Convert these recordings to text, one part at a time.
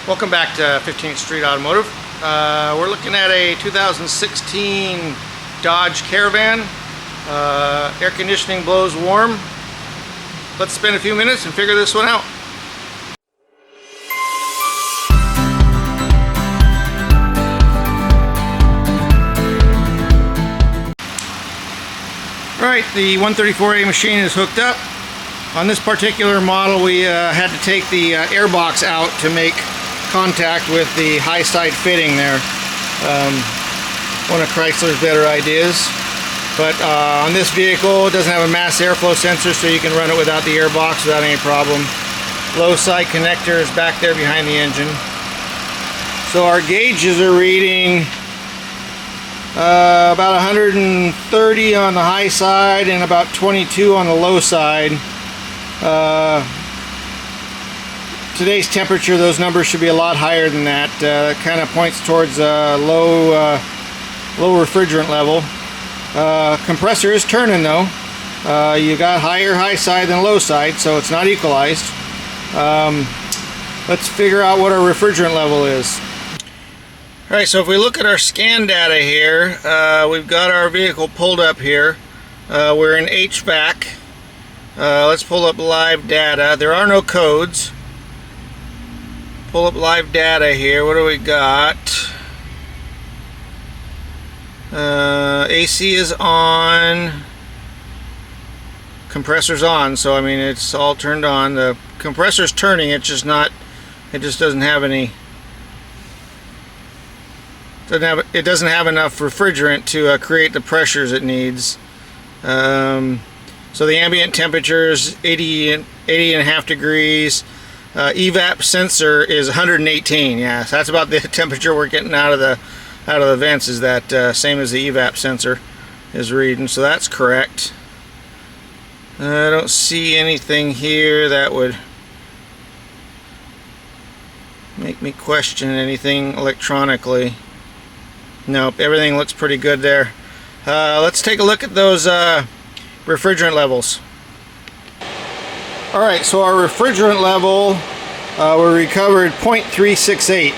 Welcome back to 15th Street Automotive. We're looking at a 2016 Dodge Caravan. Air conditioning blows warm. Let's spend a few minutes and figure this one out. Alright, the 134A machine is hooked up. On this particular model we had to take the airbox out to make contact with the high side fitting there. One of Chrysler's better ideas. But on this vehicle it doesn't have a mass airflow sensor, so you can run it without the airbox without any problem. Low side connector is back there behind the engine. So our gauges are reading about 130 on the high side and about 22 on the low side. Today's temperature, those numbers should be a lot higher than that. That kind of points towards low refrigerant level. Compressor is turning though. You got high side than low side, so it's not equalized. Let's figure out what our refrigerant level is. Alright, so if we look at our scan data here, we've got our vehicle pulled up here. We're in HVAC. Let's pull up live data. There are no codes. Pull up live data here. What do we got? AC is on. Compressor's on. So I mean, it's all turned on. The compressor's turning. It's just not. It just doesn't have any. It doesn't have enough refrigerant to create the pressures it needs. So the ambient temperature is 80.5 degrees. Evap sensor is 118. Yeah, so that's about the temperature we're getting out of the vents. Is that same as the evap sensor is reading? So that's correct. I don't see anything here that would make me question anything electronically. Nope, everything looks pretty good there. Let's take a look at those refrigerant levels. Alright, so our refrigerant level, we recovered 0.368,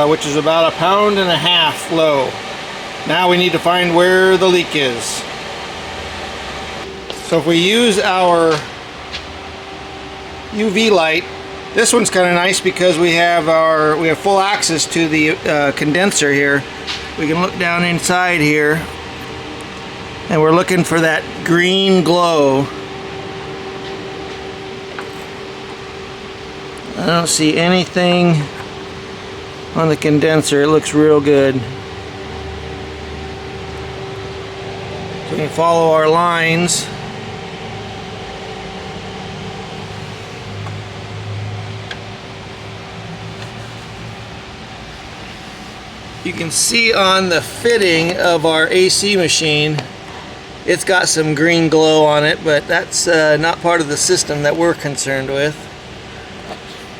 which is about 1.5 pounds low. Now we need to find where the leak is. So if we use our UV light, this one's kind of nice because we have full access to the condenser here. We can look down inside here, and we're looking for that green glow. I don't see anything on the condenser. It looks real good. So we can follow our lines. You can see on the fitting of our AC machine, it's got some green glow on it, but that's not part of the system that we're concerned with.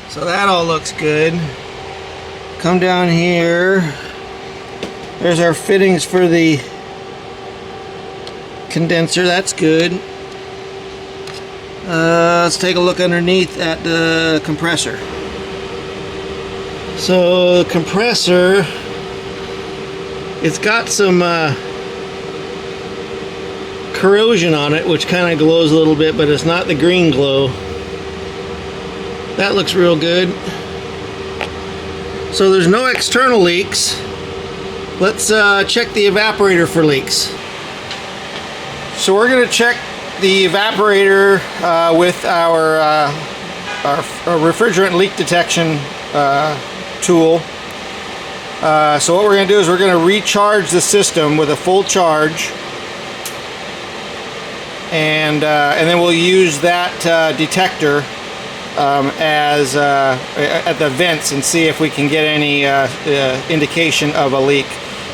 So that all looks good. Come down here. There's our fittings for the condenser. That's good. Let's take a look underneath at the compressor. So the compressor, it's got some corrosion on it, which kind of glows a little bit, but it's not the green glow. That looks real good. So there's no external leaks. Let's check the evaporator for leaks. So we're going to check the evaporator with our refrigerant leak detection tool. So what we're going to do is we're going to recharge the system with a full charge, and then we'll use that detector at the vents and see if we can get any indication of a leak.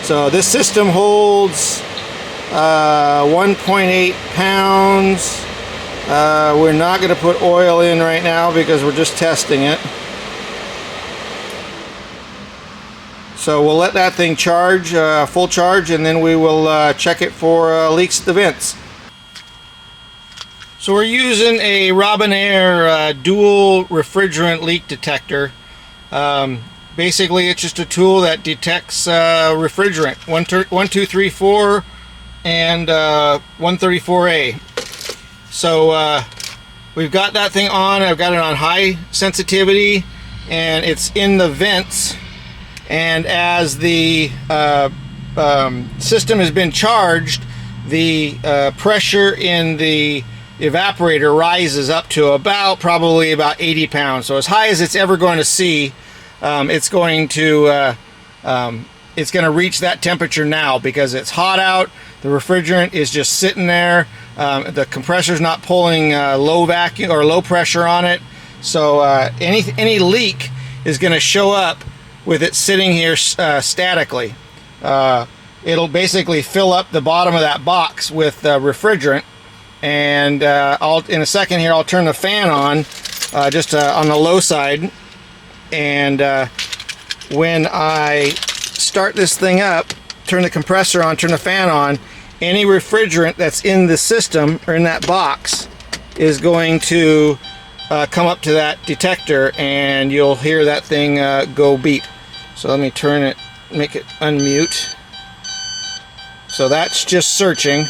So this system holds 1.8 pounds. We're not going to put oil in right now because we're just testing it. So we'll let that thing charge, full charge, and then we will check it for leaks at the vents. So we're using a Robinair dual refrigerant leak detector. Basically, it's just a tool that detects refrigerant 1234 and 134A. So we've got that thing on. I've got it on high sensitivity, and it's in the vents. And as the system has been charged, the pressure in the evaporator rises up to probably about 80 pounds. So as high as it's ever going to see. It's going to reach that temperature now because it's hot out. The refrigerant is just sitting there. The compressor's not pulling low vacuum or low pressure on it. So any leak is going to show up with it sitting here statically. It'll basically fill up the bottom of that box with refrigerant. And in a second here, I'll turn the fan on, just on the low side. And when I start this thing up, turn the compressor on, turn the fan on, any refrigerant that's in the system or in that box is going to come up to that detector, and you'll hear that thing go beep. So let me turn it, make it unmute. So that's just searching.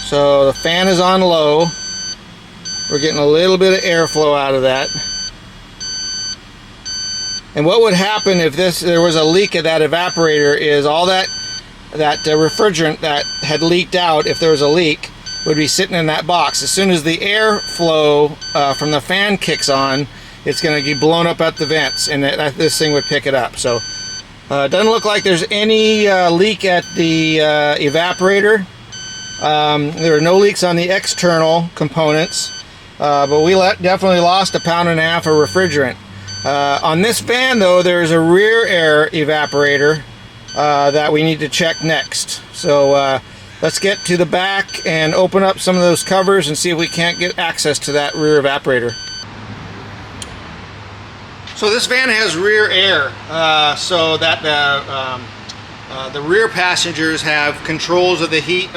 So the fan is on low. We're getting a little bit of airflow out of that. And what would happen if there was a leak at that evaporator is all that refrigerant that had leaked out, if there was a leak, would be sitting in that box. As soon as the airflow from the fan kicks on, it's going to get blown up at the vents, and this thing would pick it up. So it doesn't look like there's any leak at the evaporator. There are no leaks on the external components, but we definitely lost 1.5 pounds of refrigerant. On this van, though, there's a rear air evaporator that we need to check next. So let's get to the back and open up some of those covers and see if we can't get access to that rear evaporator. So this van has rear air, so that the rear passengers have controls of the heat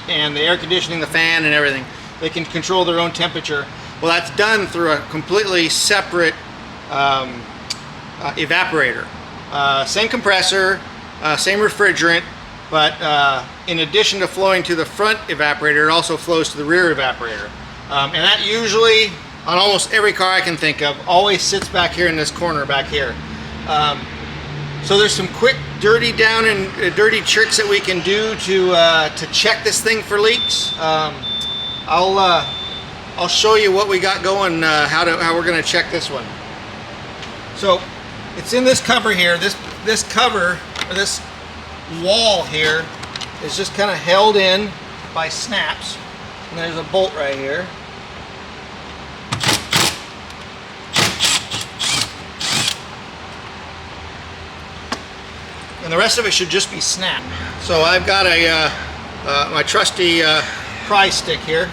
and the air conditioning, the fan, and everything. They can control their own temperature. Well, that's done through a completely separate evaporator. Same compressor, same refrigerant, but in addition to flowing to the front evaporator, it also flows to the rear evaporator. And that usually, on almost every car I can think of, always sits back here in this corner back here. So there's some quick dirty tricks that we can do to check this thing for leaks. I'll show you what we got going, how we're going to check this one. So it's in this cover here. This cover, or this wall here, is just kind of held in by snaps, and there's a bolt right here. And the rest of it should just be snapped. So I've got my trusty pry stick here.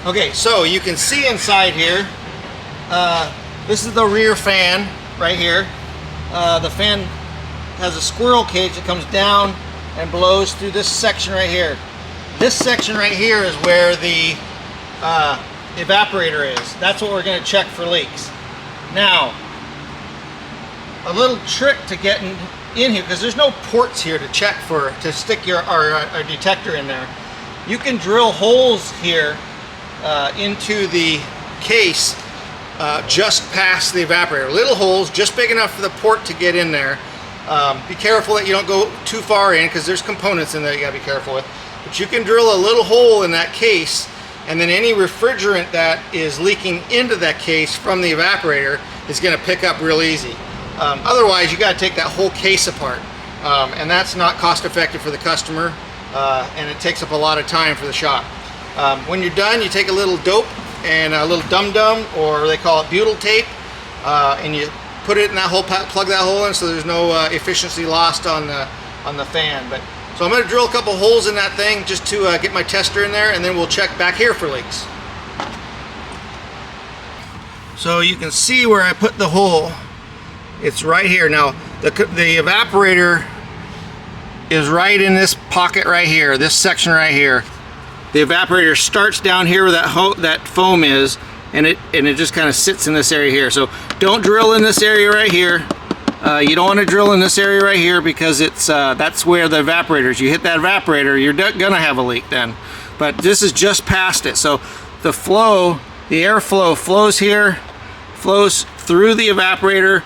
Okay, so you can see inside here, this is the rear fan right here. The fan has a squirrel cage that comes down and blows through this section right here. This section right here is where the evaporator is. That's what we're going to check for leaks. Now, a little trick to get in here, because there's no ports here to check for, to stick our detector in there. You can drill holes here into the case just past the evaporator. Little holes just big enough for the port to get in there. Be careful that you don't go too far in, because there's components in there you gotta be careful with. But you can drill a little hole in that case, and then any refrigerant that is leaking into that case from the evaporator is gonna pick up real easy. Otherwise, you gotta take that whole case apart. And that's not cost effective for the customer. and it takes up a lot of time for the shop. When you're done, you take a little dope and a little dum-dum, or they call it butyl tape, and you put it in that hole, plug that hole in, so there's no efficiency lost on the fan. But so I'm going to drill a couple holes in that thing just to get my tester in there, and then we'll check back here for leaks. So you can see where I put the hole. It's right here. Now the evaporator is right in this pocket right here, this section right here. The evaporator starts down here where that foam is, and it just kind of sits in this area here. So don't drill in this area right here. You don't want to drill in this area right here, because it's that's where the evaporator is. You hit that evaporator, you're gonna have a leak then. But this is just past it. So the airflow flows here, flows through the evaporator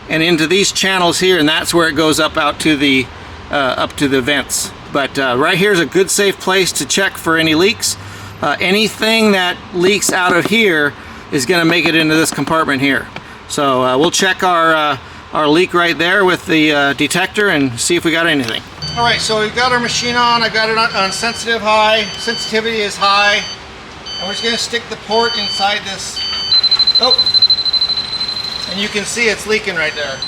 and into these channels here, and that's where it goes up out to the vents. But right here is a good safe place to check for any leaks. Anything that leaks out of here is going to make it into this compartment here. So we'll check our leak right there with the detector and see if we got anything. All right, so we've got our machine on. I got it on sensitive high. Sensitivity is high. And we're just going to stick the port inside this. Oh, and you can see it's leaking right there.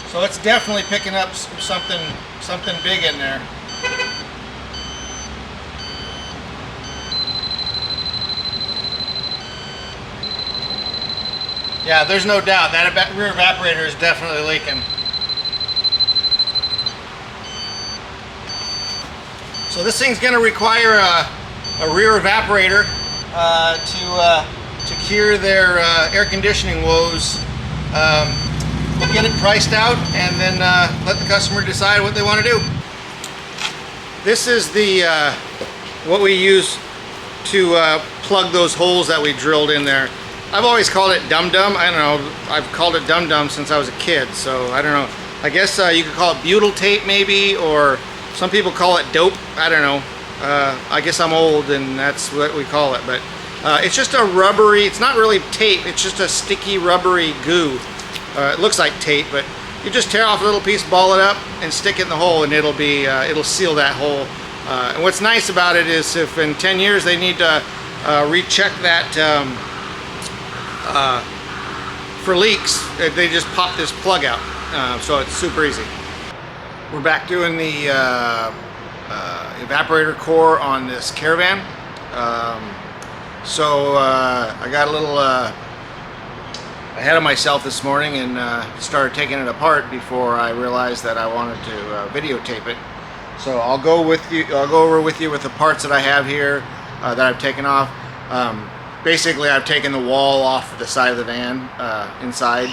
So it's definitely picking up something big in there. Yeah, there's no doubt that rear evaporator is definitely leaking. So this thing's going to require a rear evaporator to cure their air conditioning woes. We'll get it priced out and then let the customer decide what they want to do. This is the what we use to plug those holes that we drilled in there. I've always called it dum-dum. I don't know. I've called it dum-dum since I was a kid, so I don't know. I guess you could call it butyl tape maybe, or some people call it dope. I don't know. I guess I'm old and that's what we call it, but it's just a rubbery, it's not really tape, it's just a sticky rubbery goo. It looks like tape, but you just tear off a little piece, ball it up, and stick it in the hole, and it'll seal that hole. And what's nice about it is if in 10 years they need to recheck that for leaks, they just pop this plug out. So it's super easy. We're back doing the evaporator core on this Caravan. So I got a little ahead of myself this morning and started taking it apart before I realized that I wanted to videotape it. So I'll go over with you with the parts that I have here that I've taken off. Basically, I've taken the wall off the side of the van inside.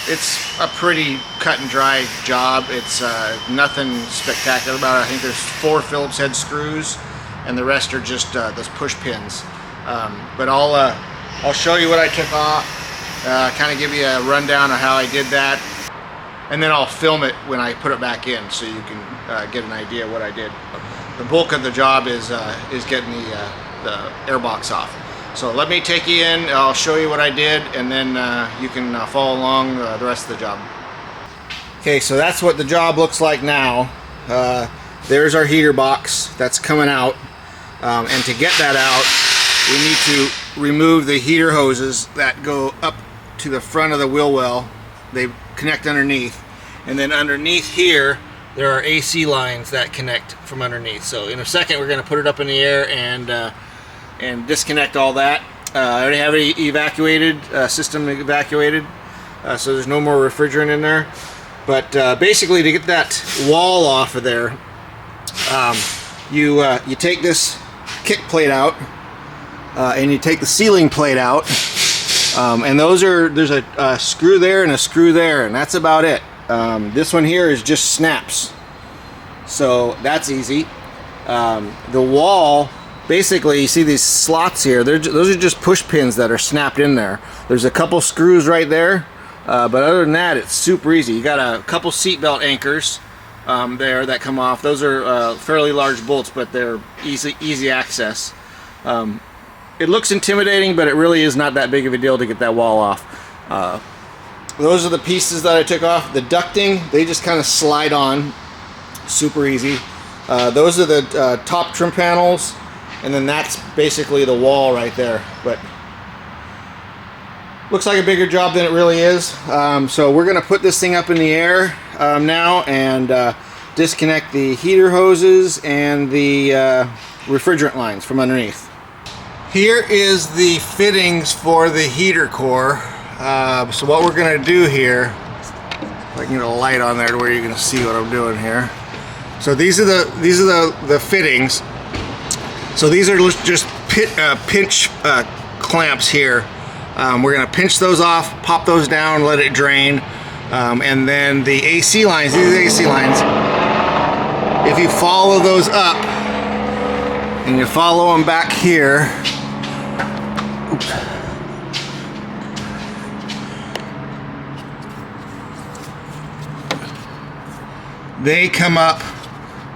It's a pretty cut and dry job. It's nothing spectacular about it. I think there's 4 Phillips head screws, and the rest are just those push pins. But I'll show you what I took off. Kind of give you a rundown of how I did that, and then I'll film it when I put it back in, so you can get an idea of what I did. The bulk of the job is getting the air box off. So let me take you in. I'll show you what I did, and then you can follow along the rest of the job. Okay, so that's what the job looks like now. There's our heater box that's coming out, and to get that out, we need to remove the heater hoses that go up to the front of the wheel well. They connect underneath, and then underneath here there are AC lines that connect from underneath. So in a second we're going to put it up in the air and disconnect all that. I already have it evacuated, system evacuated, so there's no more refrigerant in there. But basically, to get that wall off of there, you take this kick plate out, and you take the ceiling plate out, and there's a screw there and a screw there, and that's about it. This one here is just snaps, so that's easy. The wall, basically, you see these slots here, those are just push pins that are snapped in there. There's a couple screws right there, but other than that, it's super easy. You got a couple seatbelt anchors there that come off. Those are fairly large bolts, but they're easy access. It looks intimidating, but it really is not that big of a deal to get that wall off. those are the pieces that I took off. The ducting, they just kind of slide on, super easy. Those are the top trim panels, and then that's basically the wall right there. But looks like a bigger job than it really is. So we're gonna put this thing up in the air now and disconnect the heater hoses and the refrigerant lines from underneath. Here is the fittings for the heater core. So what we're gonna do here, if I can get a light on there to where you're gonna see what I'm doing here. So these are the fittings. So these are just pinch clamps here. We're gonna pinch those off, pop those down, let it drain, and then the AC lines. These are the AC lines. If you follow those up and you follow them back here, oops. They come up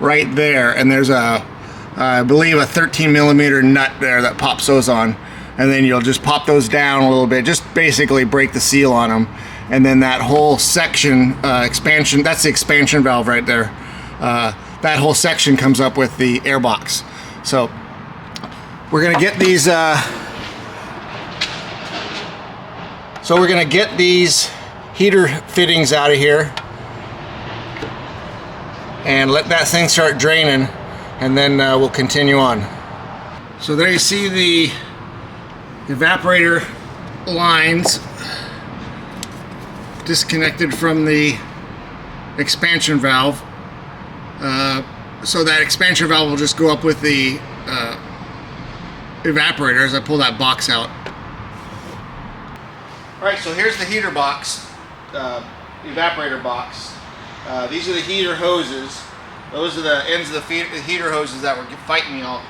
right there, and there's I believe a 13 millimeter nut there that pops those on, and then you'll just pop those down a little bit, just basically break the seal on them, and then that whole section expansion, that's the expansion valve right there, that whole section comes up with the air box. So we're gonna get these heater fittings out of here and let that thing start draining, and then we'll continue on. So there you see the evaporator lines disconnected from the expansion valve. So that expansion valve will just go up with the evaporator as I pull that box out. Alright, so here's the heater box, evaporator box. These are the heater hoses. Those are the ends of the heater hoses that were fighting me all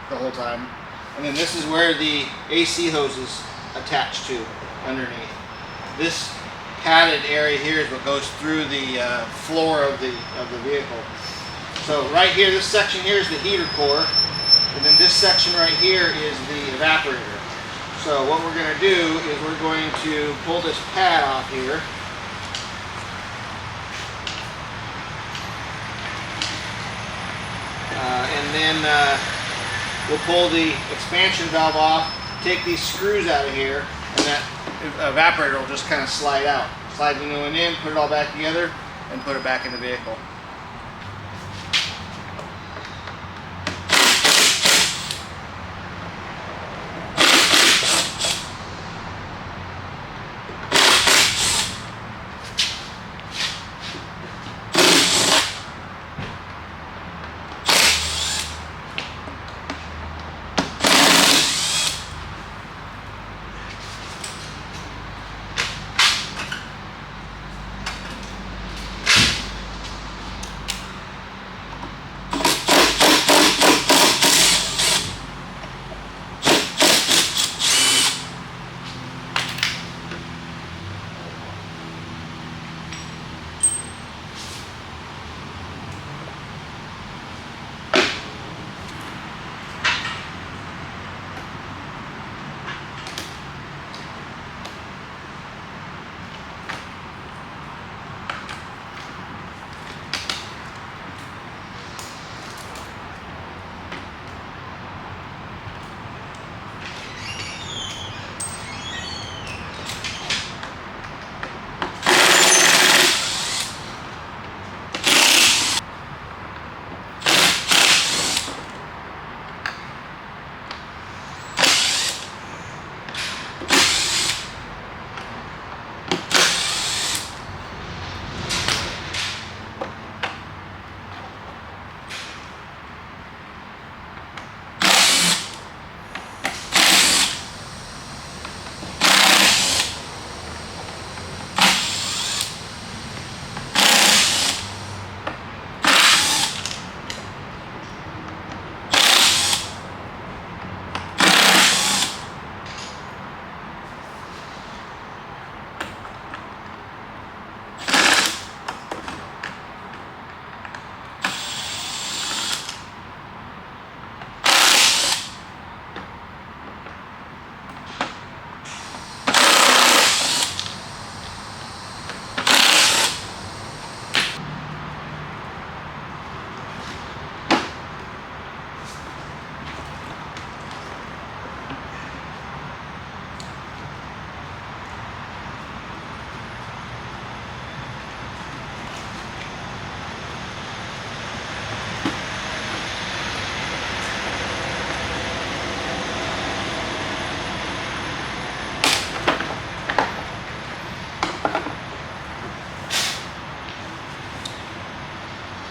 the whole time. And then this is where the AC hoses attach to underneath. This padded area here is what goes through the floor of the vehicle. So right here, this section here is the heater core, and then this section right here is the evaporator. So what we're going to do is we're going to pull this pad off here. And then we'll pull the expansion valve off, take these screws out of here, and that evaporator will just kind of slide out. Slide the new one in, put it all back together, and put it back in the vehicle.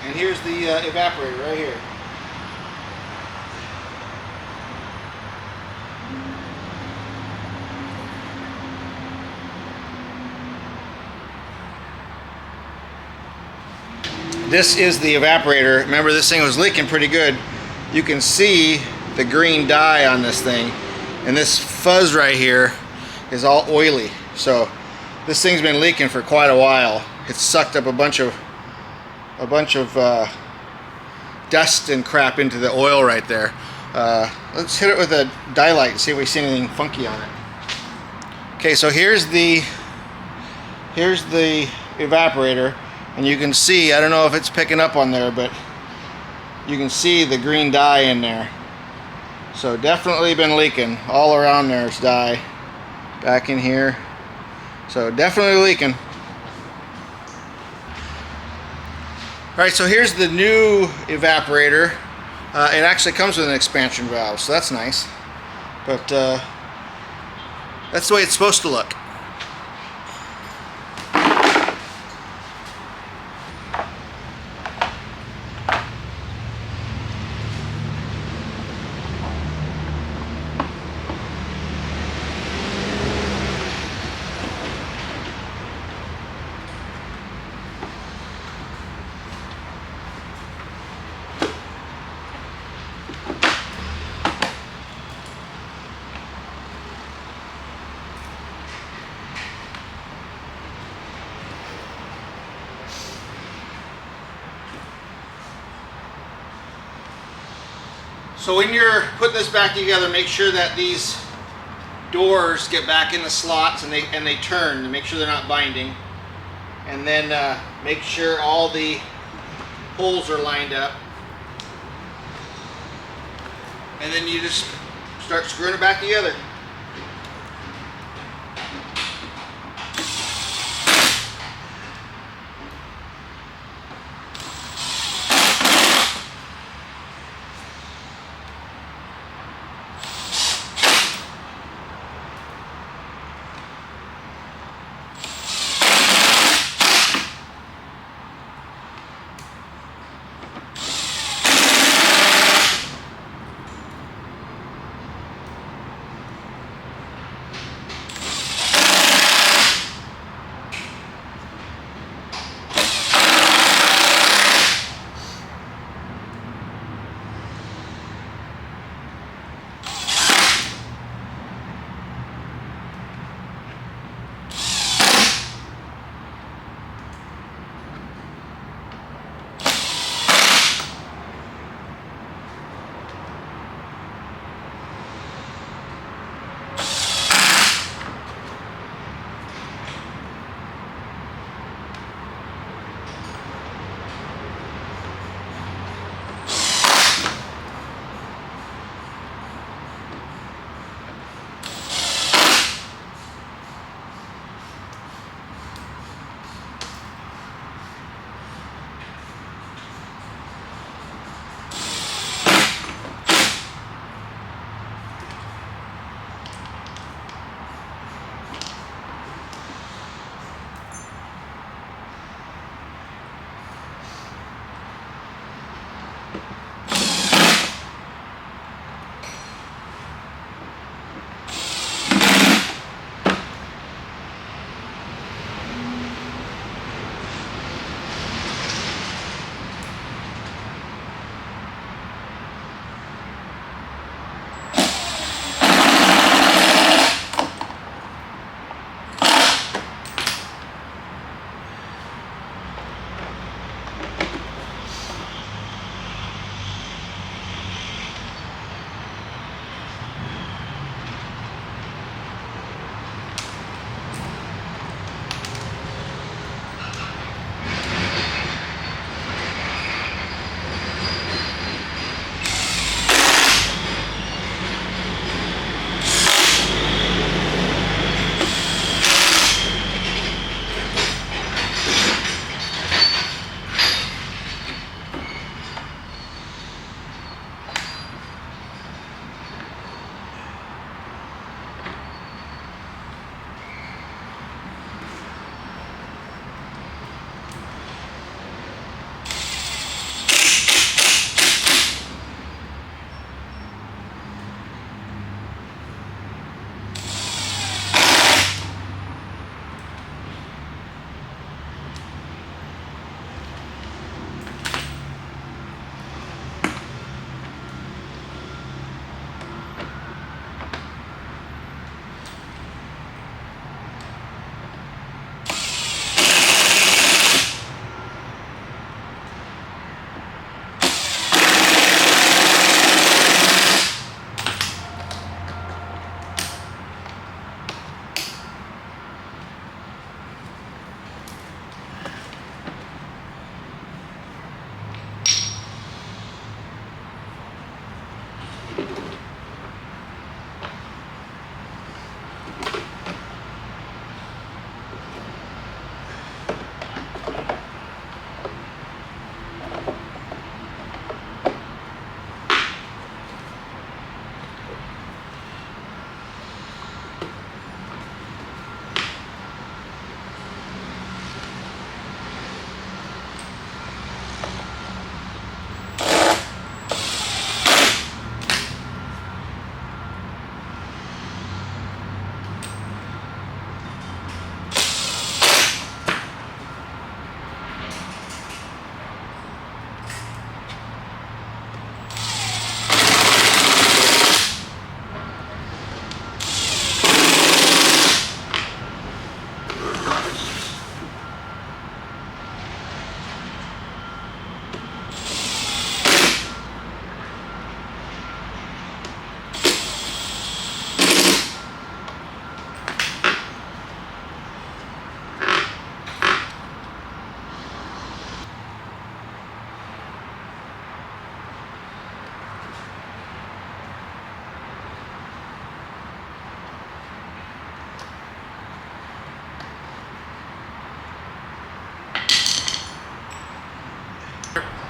And here's the evaporator right here. This is the evaporator. Remember, this thing was leaking pretty good. You can see the green dye on this thing, and this fuzz right here is all oily. So this thing's been leaking for quite a while. It's sucked up a bunch of dust and crap into the oil right there. Let's hit it with a dye light and see if we see anything funky on it. Okay, so here's the evaporator, and you can see, I don't know if it's picking up on there, but you can see the green dye in there. So definitely been leaking. All around there's dye. Back in here. So definitely leaking. Alright, so here's the new evaporator. It actually comes with an expansion valve, so that's nice. But that's the way it's supposed to look. So when you're putting this back together, make sure that these doors get back in the slots and they turn, to make sure they're not binding. And then make sure all the holes are lined up. And then you just start screwing it back together.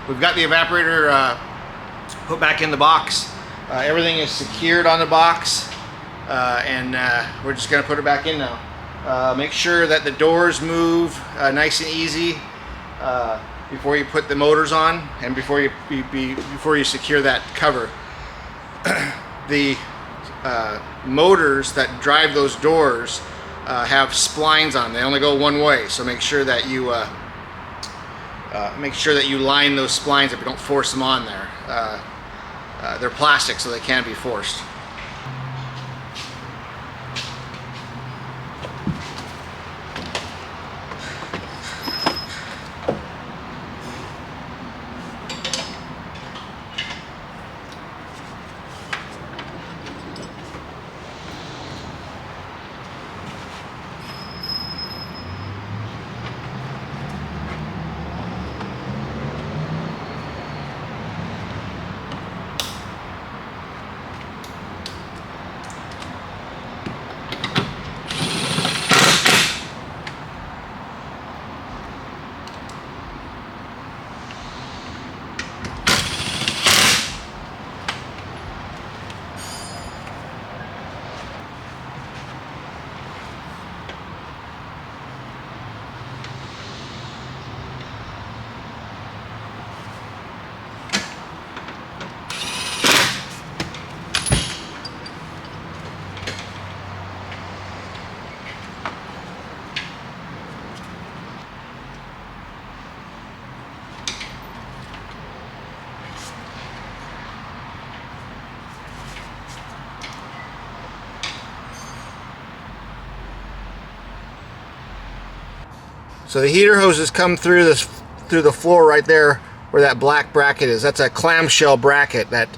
we've got the evaporator put back in the box. Everything is secured on the box, and we're just going to put it back in now. Make sure that the doors move nice and easy before you put the motors on, and before you secure that cover. The motors that drive those doors have splines on. They only go one way, so make sure that you line those splines up. You don't force them on there. They're plastic, so they can't be forced. So the heater hoses come through the floor right there where that black bracket is. That's a clamshell bracket that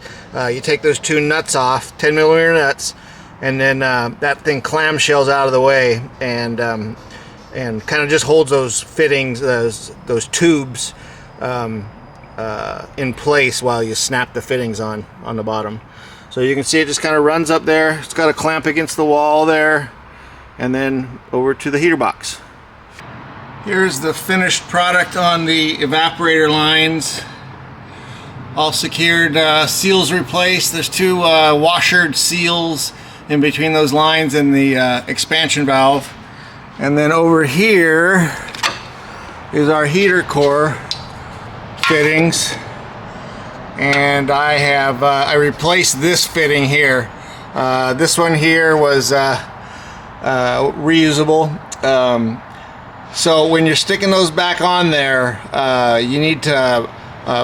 you take those two nuts off, 10mm nuts, and then that thing clamshells out of the way and kind of just holds those fittings, those tubes in place while you snap the fittings on the bottom. So you can see it just kind of runs up there. It's got a clamp against the wall there, and then over to the heater box. Here's the finished product on the evaporator lines. All secured, seals replaced. There's two washered seals in between those lines and the expansion valve. And then over here is our heater core fittings. And I replaced this fitting here. This one here was reusable. So when you're sticking those back on there, you need to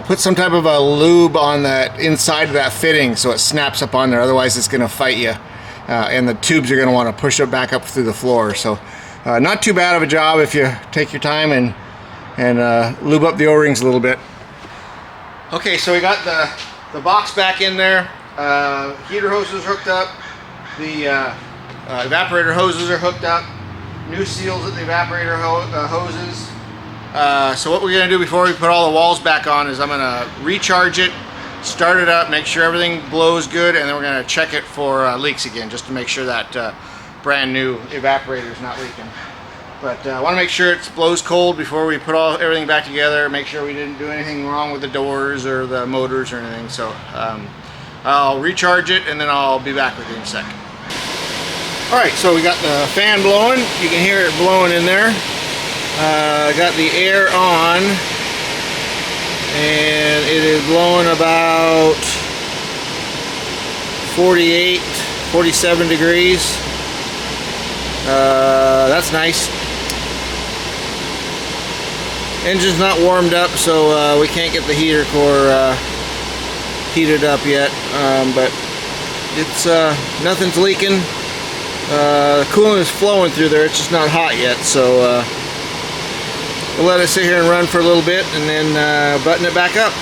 put some type of a lube on the inside of that fitting so it snaps up on there. Otherwise it's going to fight you, and the tubes are going to want to push it back up through the floor. So not too bad of a job if you take your time and lube up the O-rings a little bit. Okay, so we got the box back in there. Heater hoses hooked up. The evaporator hoses are hooked up. New seals at the evaporator hoses. So what we're going to do before we put all the walls back on is I'm going to recharge it, start it up, make sure everything blows good, and then we're going to check it for leaks again, just to make sure that brand new evaporator is not leaking. But I want to make sure it blows cold before we put everything back together, make sure we didn't do anything wrong with the doors or the motors or anything. So I'll recharge it and then I'll be back with you in a second. Alright, so we got the fan blowing. You can hear it blowing in there. Got the air on, and it is blowing about 48, 47 degrees. That's nice. Engine's not warmed up, so we can't get the heater core heated up yet, but it's nothing's leaking. Coolant is flowing through there, it's just not hot yet, so we'll let it sit here and run for a little bit and then button it back up.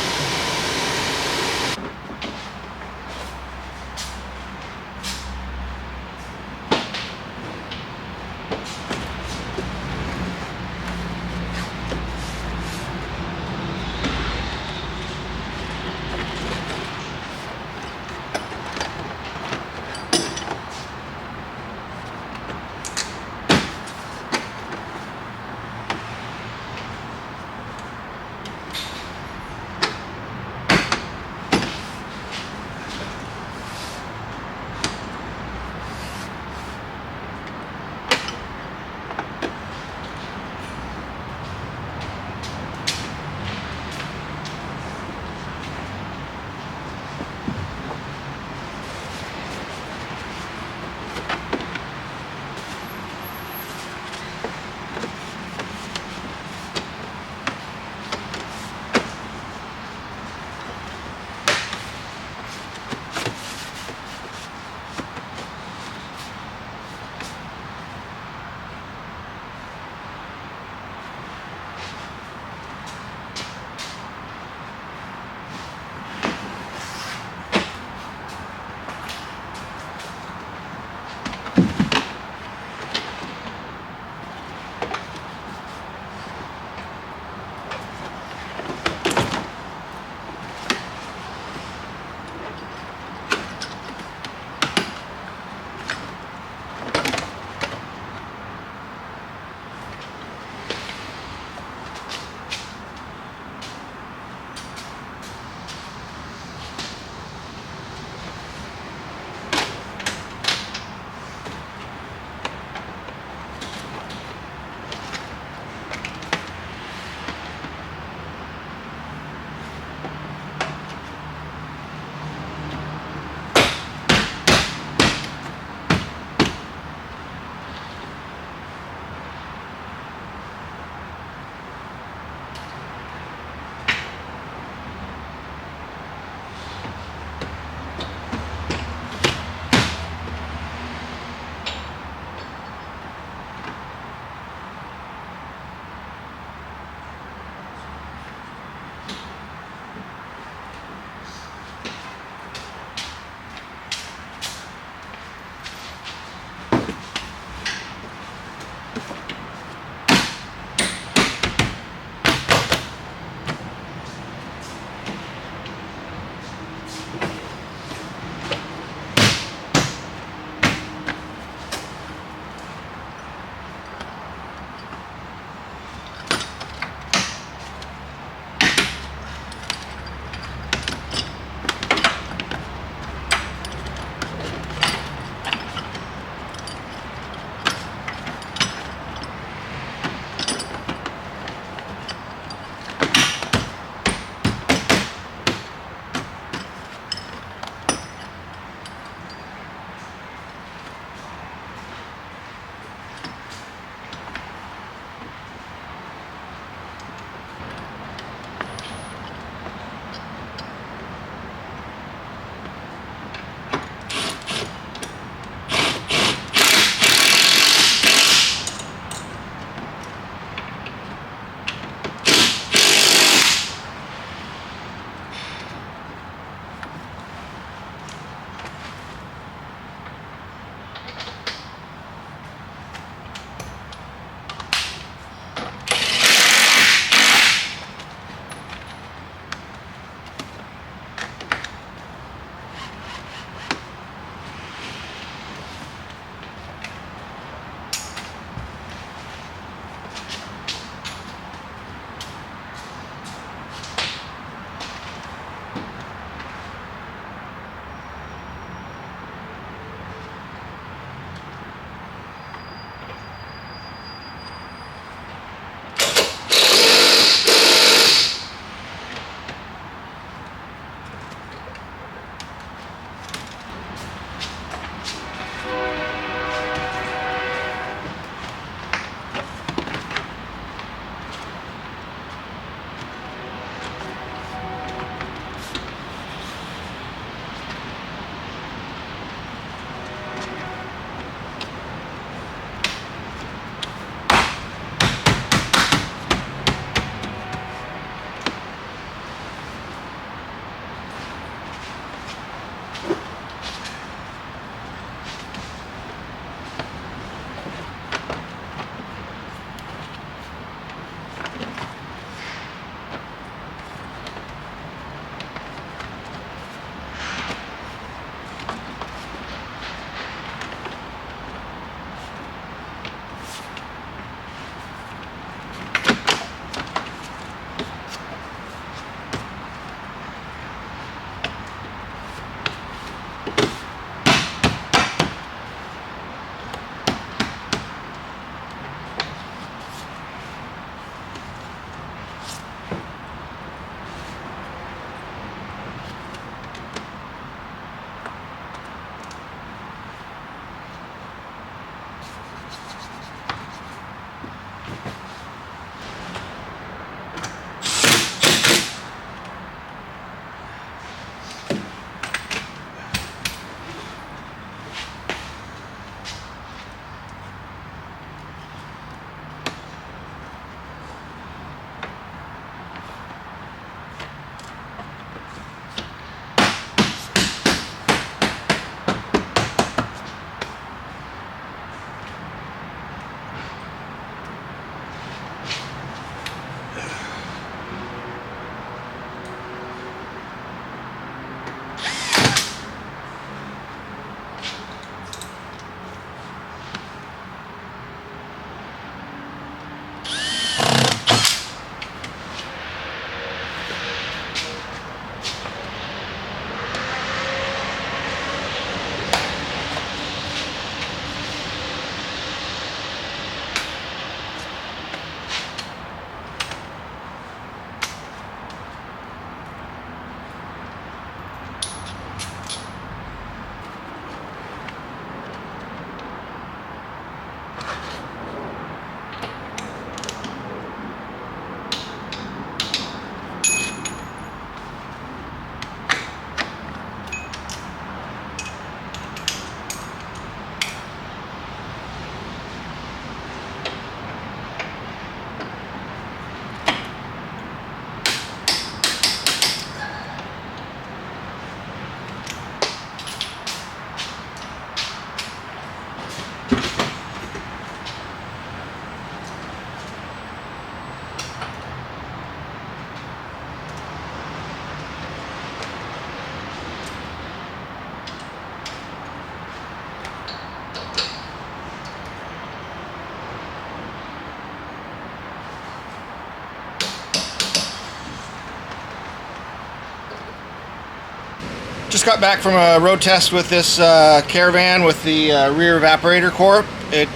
Just got back from a road test with this Caravan with the rear evaporator core. It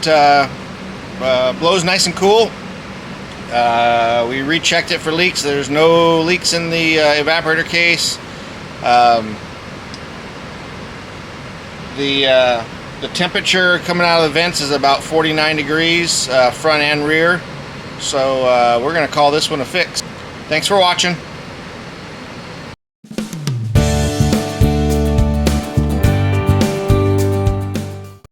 blows nice and cool. We rechecked it for leaks. There's no leaks in the evaporator case. The temperature coming out of the vents is about 49 degrees, front and rear. So we're going to call this one a fix. Thanks for watching.